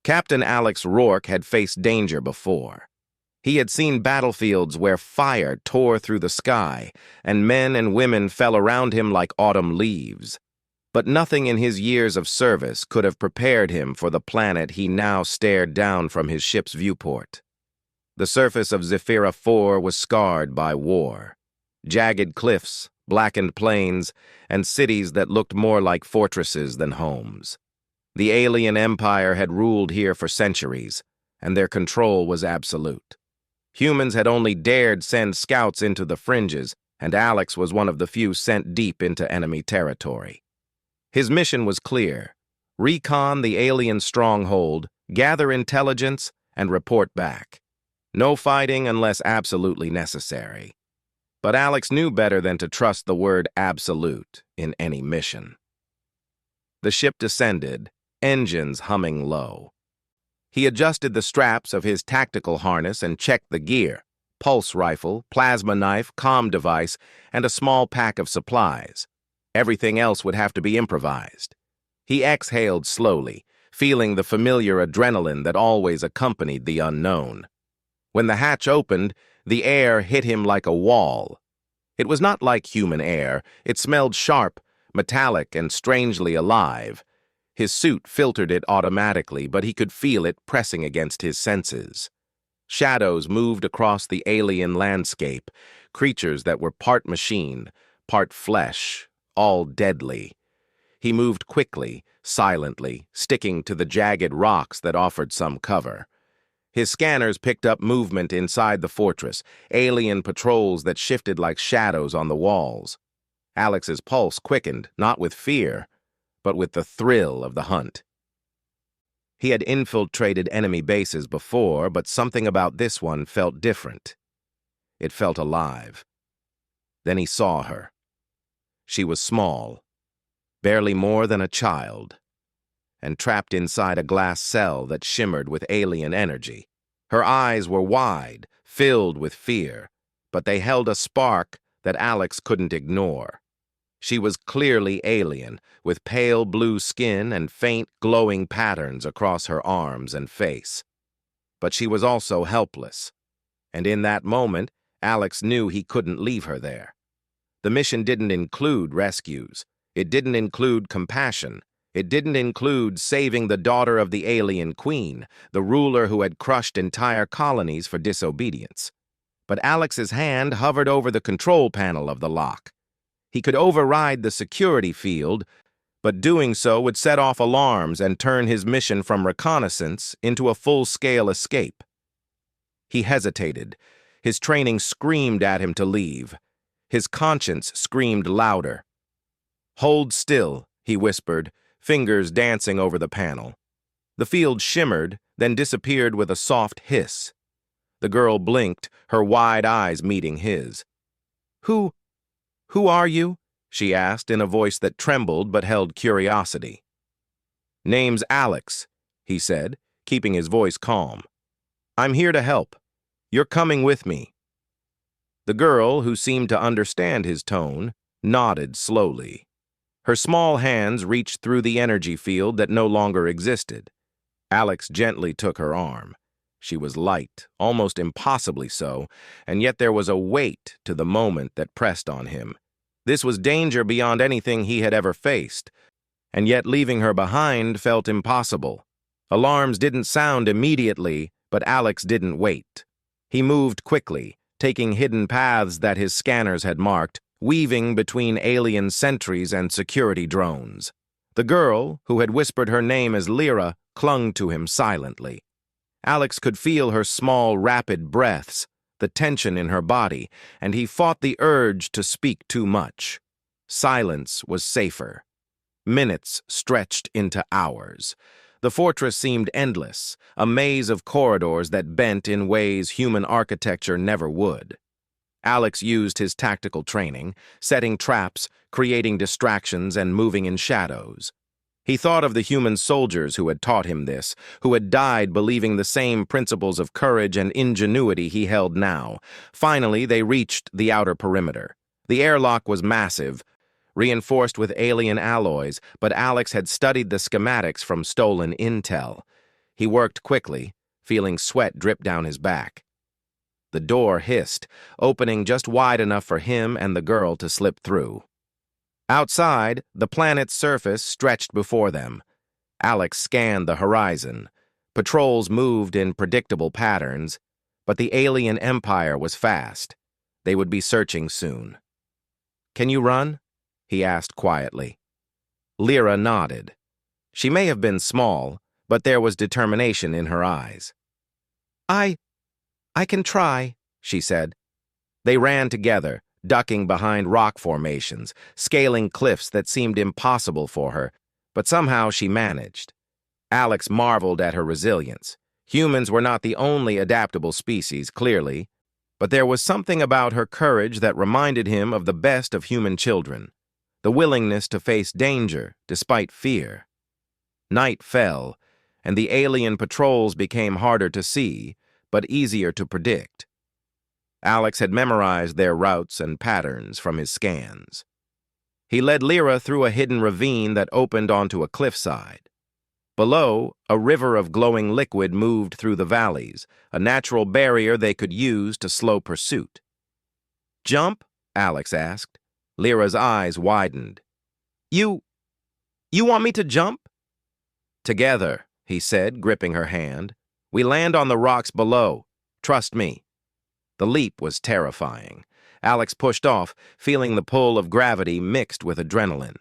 Captain Alex Rourke had faced danger before. He had seen battlefields where fire tore through the sky, and men and women fell around him like autumn leaves. But nothing in his years of service could have prepared him for the planet he now stared down from his ship's viewport. The surface of Zephyra 4 was scarred by war. Jagged cliffs, blackened plains, and cities that looked more like fortresses than homes. The alien empire had ruled here for centuries, and their control was absolute. Humans had only dared send scouts into the fringes, and Alex was one of the few sent deep into enemy territory. His mission was clear: recon the alien stronghold, gather intelligence, and report back. No fighting unless absolutely necessary. But Alex knew better than to trust the word absolute in any mission. The ship descended, engines humming low. He adjusted the straps of his tactical harness and checked the gear: pulse rifle, plasma knife, comm device, and a small pack of supplies. Everything else would have to be improvised. He exhaled slowly, feeling the familiar adrenaline that always accompanied the unknown. When the hatch opened, the air hit him like a wall. It was not like human air. It smelled sharp, metallic, and strangely alive. His suit filtered it automatically, but he could feel it pressing against his senses. Shadows moved across the alien landscape, creatures that were part machine, part flesh, all deadly. He moved quickly, silently, sticking to the jagged rocks that offered some cover. His scanners picked up movement inside the fortress, alien patrols that shifted like shadows on the walls. Alex's pulse quickened, not with fear, but with the thrill of the hunt. He had infiltrated enemy bases before, but something about this one felt different. It felt alive. Then he saw her. She was small, barely more than a child, and trapped inside a glass cell that shimmered with alien energy. Her eyes were wide, filled with fear, but they held a spark that Alex couldn't ignore. She was clearly alien, with pale blue skin and faint, glowing patterns across her arms and face. But she was also helpless, and in that moment, Alex knew he couldn't leave her there. The mission didn't include rescues. It didn't include compassion. It didn't include saving the daughter of the alien queen, the ruler who had crushed entire colonies for disobedience. But Alex's hand hovered over the control panel of the lock. He could override the security field, but doing so would set off alarms and turn his mission from reconnaissance into a full-scale escape. He hesitated. His training screamed at him to leave. His conscience screamed louder. "Hold still," he whispered, fingers dancing over the panel. The field shimmered, then disappeared with a soft hiss. The girl blinked, her wide eyes meeting his. Who are you?" she asked in a voice that trembled but held curiosity. "Name's Alex," he said, keeping his voice calm. "I'm here to help. You're coming with me." The girl, who seemed to understand his tone, nodded slowly. Her small hands reached through the energy field that no longer existed. Alex gently took her arm. She was light, almost impossibly so, and yet there was a weight to the moment that pressed on him. This was danger beyond anything he had ever faced, and yet leaving her behind felt impossible. Alarms didn't sound immediately, but Alex didn't wait. He moved quickly, taking hidden paths that his scanners had marked, weaving between alien sentries and security drones. The girl, who had whispered her name as Lyra, clung to him silently. Alex could feel her small, rapid breaths, the tension in her body, and he fought the urge to speak too much. Silence was safer. Minutes stretched into hours. The fortress seemed endless, a maze of corridors that bent in ways human architecture never would. Alex used his tactical training, setting traps, creating distractions, and moving in shadows. He thought of the human soldiers who had taught him this, who had died believing the same principles of courage and ingenuity he held now. Finally, they reached the outer perimeter. The airlock was massive, reinforced with alien alloys, but Alex had studied the schematics from stolen intel. He worked quickly, feeling sweat drip down his back. The door hissed, opening just wide enough for him and the girl to slip through. Outside, the planet's surface stretched before them. Alex scanned the horizon. Patrols moved in predictable patterns, but the alien empire was fast. They would be searching soon. "Can you run?" he asked quietly. Lyra nodded. She may have been small, but there was determination in her eyes. I can try," she said. They ran together, ducking behind rock formations, scaling cliffs that seemed impossible for her, but somehow she managed. Alex marveled at her resilience. Humans were not the only adaptable species, clearly, but there was something about her courage that reminded him of the best of human children, the willingness to face danger despite fear. Night fell, and the alien patrols became harder to see, but easier to predict. Alex had memorized their routes and patterns from his scans. He led Lyra through a hidden ravine that opened onto a cliffside. Below, a river of glowing liquid moved through the valleys, a natural barrier they could use to slow pursuit. "Jump?" Alex asked. Lyra's eyes widened. You want me to jump?" "Together," he said, gripping her hand. "We land on the rocks below. Trust me." The leap was terrifying. Alex pushed off, feeling the pull of gravity mixed with adrenaline.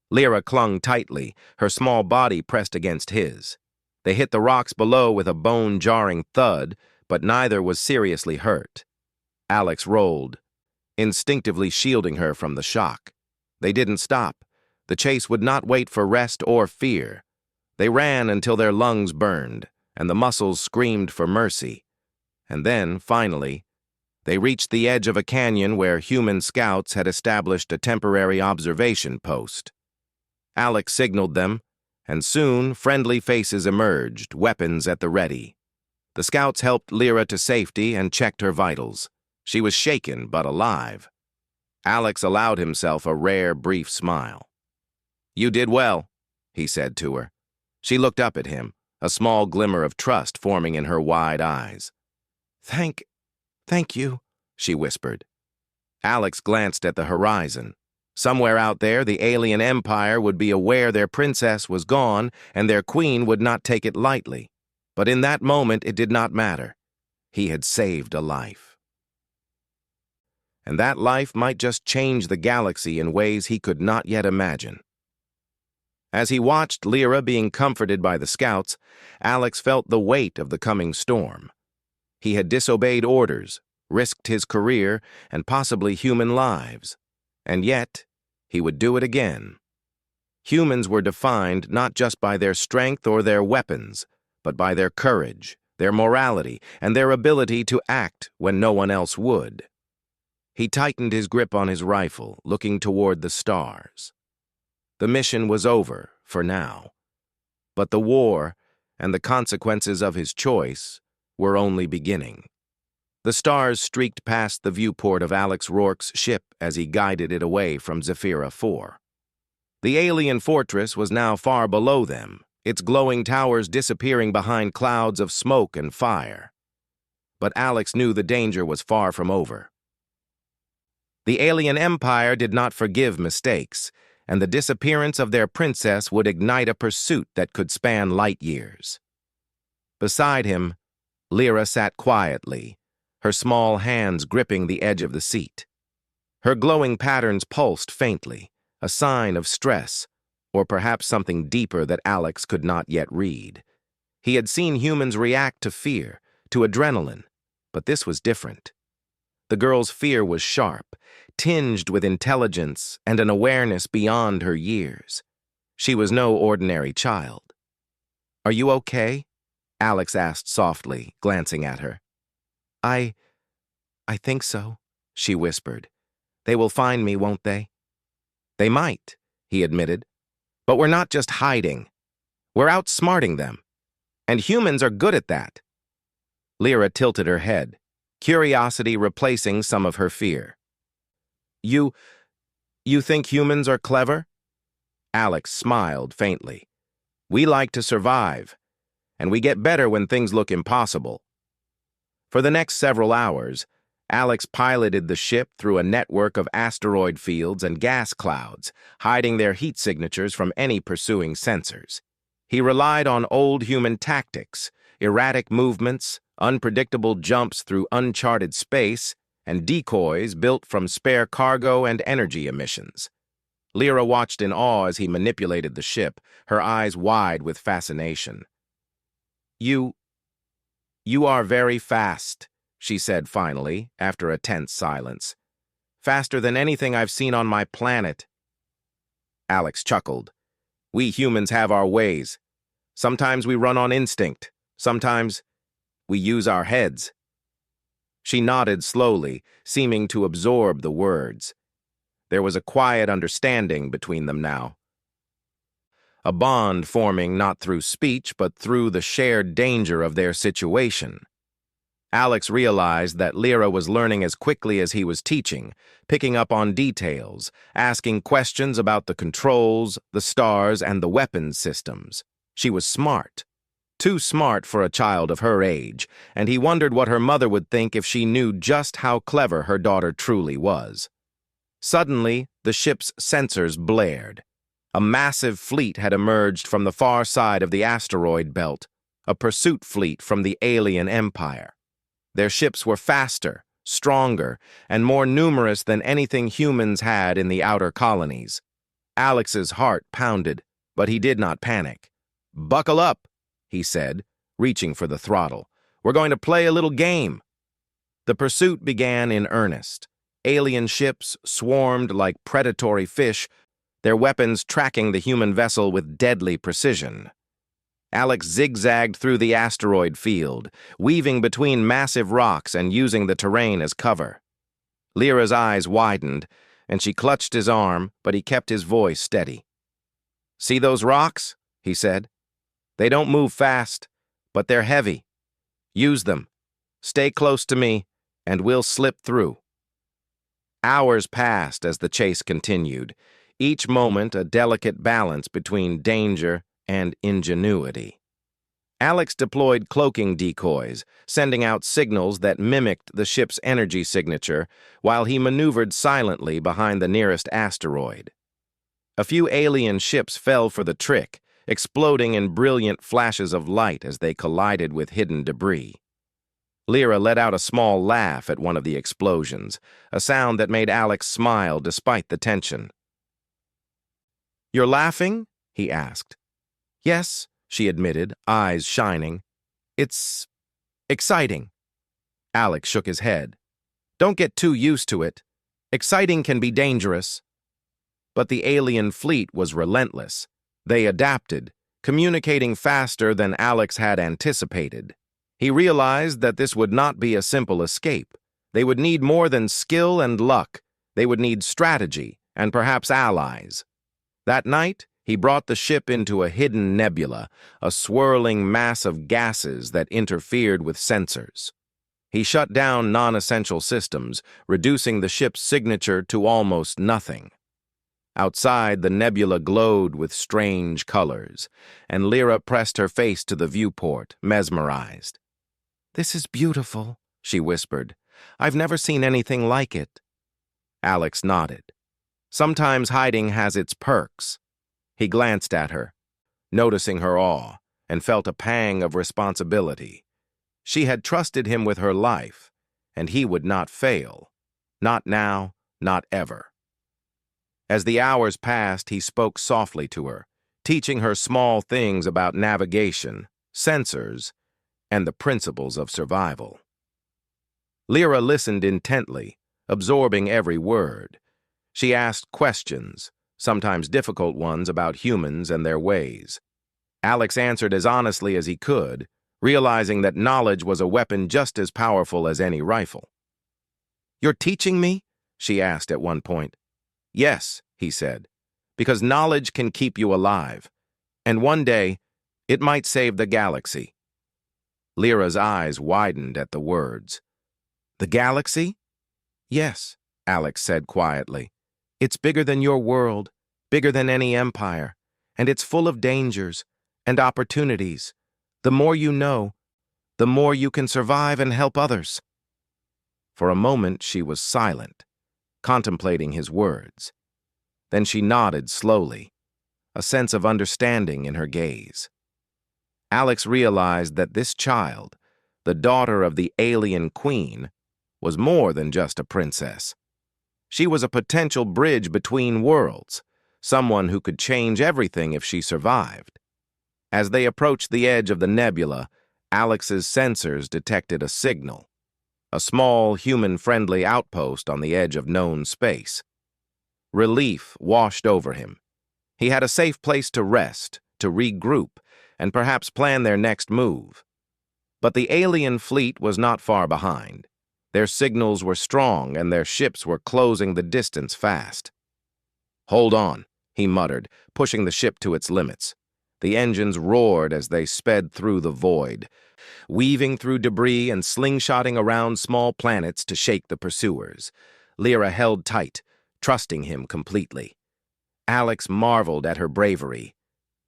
Lyra clung tightly, her small body pressed against his. They hit the rocks below with a bone-jarring thud, but neither was seriously hurt. Alex rolled, instinctively shielding her from the shock. They didn't stop. The chase would not wait for rest or fear. They ran until their lungs burned, and the muscles screamed for mercy. And then, finally, they reached the edge of a canyon where human scouts had established a temporary observation post. Alex signaled them, and soon friendly faces emerged, weapons at the ready. The scouts helped Lyra to safety and checked her vitals. She was shaken but alive. Alex allowed himself a rare, brief smile. "You did well," he said to her. She looked up at him, a small glimmer of trust forming in her wide eyes. Thank you," she whispered. Alex glanced at the horizon. Somewhere out there, the alien empire would be aware their princess was gone and their queen would not take it lightly. But in that moment, it did not matter. He had saved a life. And that life might just change the galaxy in ways he could not yet imagine. As he watched Lyra being comforted by the scouts, Alex felt the weight of the coming storm. He had disobeyed orders, risked his career, and possibly human lives. And yet, he would do it again. Humans were defined not just by their strength or their weapons, but by their courage, their morality, and their ability to act when no one else would. He tightened his grip on his rifle, looking toward the stars. The mission was over, for now. But the war, and the consequences of his choice, were only beginning. The stars streaked past the viewport of Alex Rourke's ship as he guided it away from Zephyra 4. The alien fortress was now far below them, its glowing towers disappearing behind clouds of smoke and fire. But Alex knew the danger was far from over. The alien empire did not forgive mistakes, and the disappearance of their princess would ignite a pursuit that could span light years. Beside him, Lyra sat quietly, her small hands gripping the edge of the seat. Her glowing patterns pulsed faintly, a sign of stress, or perhaps something deeper that Alex could not yet read. He had seen humans react to fear, to adrenaline, but this was different. The girl's fear was sharp, tinged with intelligence and an awareness beyond her years. She was no ordinary child. "Are you okay?" Alex asked softly, glancing at her. I think so," she whispered. "They will find me, won't they?" "They might," he admitted. "But we're not just hiding. We're outsmarting them. And humans are good at that." Lyra tilted her head, curiosity replacing some of her fear. You think humans are clever?" Alex smiled faintly. "We like to survive. and we get better when things look impossible. For the next several hours, Alex piloted the ship through a network of asteroid fields and gas clouds, hiding their heat signatures from any pursuing sensors. He relied on old human tactics, erratic movements, unpredictable jumps through uncharted space, and decoys built from spare cargo and energy emissions. Lyra watched in awe as he manipulated the ship, her eyes wide with fascination. You are very fast," she said finally, after a tense silence. "Faster than anything I've seen on my planet." Alex chuckled. "We humans have our ways. Sometimes we run on instinct. Sometimes we use our heads." She nodded slowly, seeming to absorb the words. There was a quiet understanding between them now. A bond forming not through speech but through the shared danger of their situation. Alex realized that Lyra was learning as quickly as he was teaching, picking up on details, asking questions about the controls, the stars, and the weapons systems. She was smart. Too smart for a child of her age, and he wondered what her mother would think if she knew just how clever her daughter truly was. Suddenly, the ship's sensors blared. A massive fleet had emerged from the far side of the asteroid belt, a pursuit fleet from the alien empire. Their ships were faster, stronger, and more numerous than anything humans had in the outer colonies. Alex's heart pounded, but he did not panic. "Buckle up," he said, reaching for the throttle. "We're going to play a little game." The pursuit began in earnest. Alien ships swarmed like predatory fish, their weapons tracking the human vessel with deadly precision. Alex zigzagged through the asteroid field, weaving between massive rocks and using the terrain as cover. Lyra's eyes widened, and she clutched his arm, but he kept his voice steady. "See those rocks?" he said. "They don't move fast, but they're heavy. Use them. Stay close to me, and we'll slip through." Hours passed as the chase continued, each moment a delicate balance between danger and ingenuity. Alex deployed cloaking decoys, sending out signals that mimicked the ship's energy signature, while he maneuvered silently behind the nearest asteroid. A few alien ships fell for the trick, exploding in brilliant flashes of light as they collided with hidden debris. Lyra let out a small laugh at one of the explosions, a sound that made Alex smile despite the tension. "You're laughing?" he asked. "Yes," she admitted, eyes shining. "It's exciting." Alex shook his head. "Don't get too used to it. Exciting can be dangerous." But the alien fleet was relentless. They adapted, communicating faster than Alex had anticipated. He realized that this would not be a simple escape. They would need more than skill and luck. They would need strategy and perhaps allies. That night, he brought the ship into a hidden nebula, a swirling mass of gases that interfered with sensors. He shut down non-essential systems, reducing the ship's signature to almost nothing. Outside, the nebula glowed with strange colors, and Lyra pressed her face to the viewport, mesmerized. "This is beautiful," she whispered. "I've never seen anything like it." Alex nodded. Sometimes hiding has its perks. He glanced at her, noticing her awe, and felt a pang of responsibility. She had trusted him with her life, and he would not fail. Not now, not ever. As the hours passed, he spoke softly to her, teaching her small things about navigation, sensors, and the principles of survival. Lyra listened intently, absorbing every word. She asked questions, sometimes difficult ones about humans and their ways. Alex answered as honestly as he could, realizing that knowledge was a weapon just as powerful as any rifle. "You're teaching me?" she asked at one point. "Yes," he said, "because knowledge can keep you alive. And one day, it might save the galaxy." Lyra's eyes widened at the words. "The galaxy?" "Yes," Alex said quietly. "It's bigger than your world, bigger than any empire, and it's full of dangers and opportunities. The more you know, the more you can survive and help others." For a moment she was silent, contemplating his words. Then she nodded slowly, a sense of understanding in her gaze. Alex realized that this child, the daughter of the alien queen, was more than just a princess. She was a potential bridge between worlds, someone who could change everything if she survived. As they approached the edge of the nebula, Alex's sensors detected a signal, a small, human-friendly outpost on the edge of known space. Relief washed over him. He had a safe place to rest, to regroup, and perhaps plan their next move. But the alien fleet was not far behind. Their signals were strong, and their ships were closing the distance fast. "Hold on," he muttered, pushing the ship to its limits. The engines roared as they sped through the void, weaving through debris and slingshotting around small planets to shake the pursuers. Lyra held tight, trusting him completely. Alex marveled at her bravery.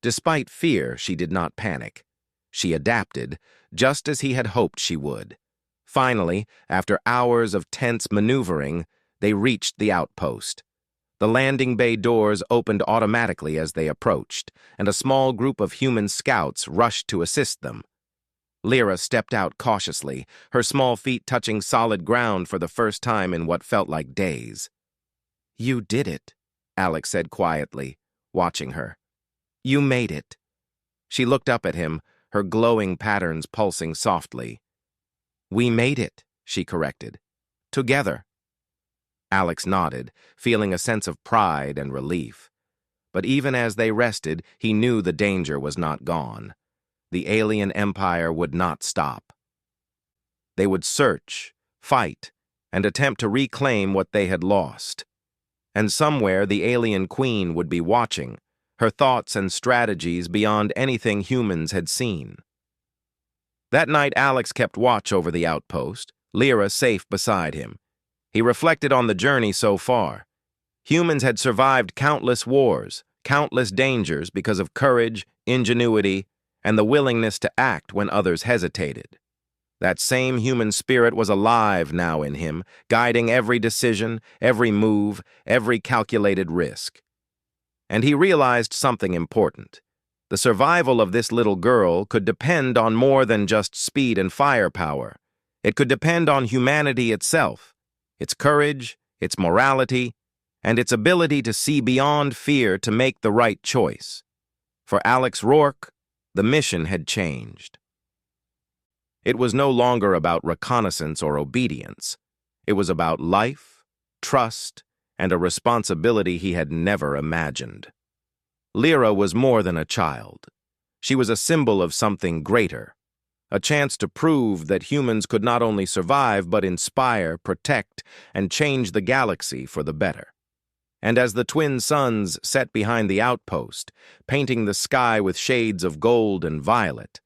Despite fear, she did not panic. She adapted, just as he had hoped she would. Finally, after hours of tense maneuvering, they reached the outpost. The landing bay doors opened automatically as they approached, and a small group of human scouts rushed to assist them. Lyra stepped out cautiously, her small feet touching solid ground for the first time in what felt like days. "You did it," Alex said quietly, watching her. "You made it." She looked up at him, her glowing patterns pulsing softly. "We made it," she corrected. "Together." Alex nodded, feeling a sense of pride and relief. But even as they rested, he knew the danger was not gone. The alien empire would not stop. They would search, fight, and attempt to reclaim what they had lost. And somewhere the alien queen would be watching, her thoughts and strategies beyond anything humans had seen. That night, Alex kept watch over the outpost, Lyra safe beside him. He reflected on the journey so far. Humans had survived countless wars, countless dangers because of courage, ingenuity, and the willingness to act when others hesitated. That same human spirit was alive now in him, guiding every decision, every move, every calculated risk. And he realized something important. The survival of this little girl could depend on more than just speed and firepower. It could depend on humanity itself, its courage, its morality, and its ability to see beyond fear to make the right choice. For Alex Rourke, the mission had changed. It was no longer about reconnaissance or obedience. It was about life, trust, and a responsibility he had never imagined. Lyra was more than a child. She was a symbol of something greater, a chance to prove that humans could not only survive but inspire, protect, and change the galaxy for the better. And as the twin suns set behind the outpost, painting the sky with shades of gold and violet,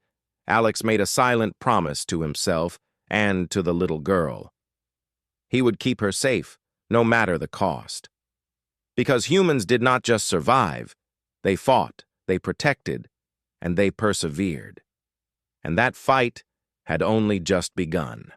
Alex made a silent promise to himself and to the little girl. He would keep her safe, no matter the cost. Because humans did not just survive, they fought, they protected, and they persevered. And that fight had only just begun.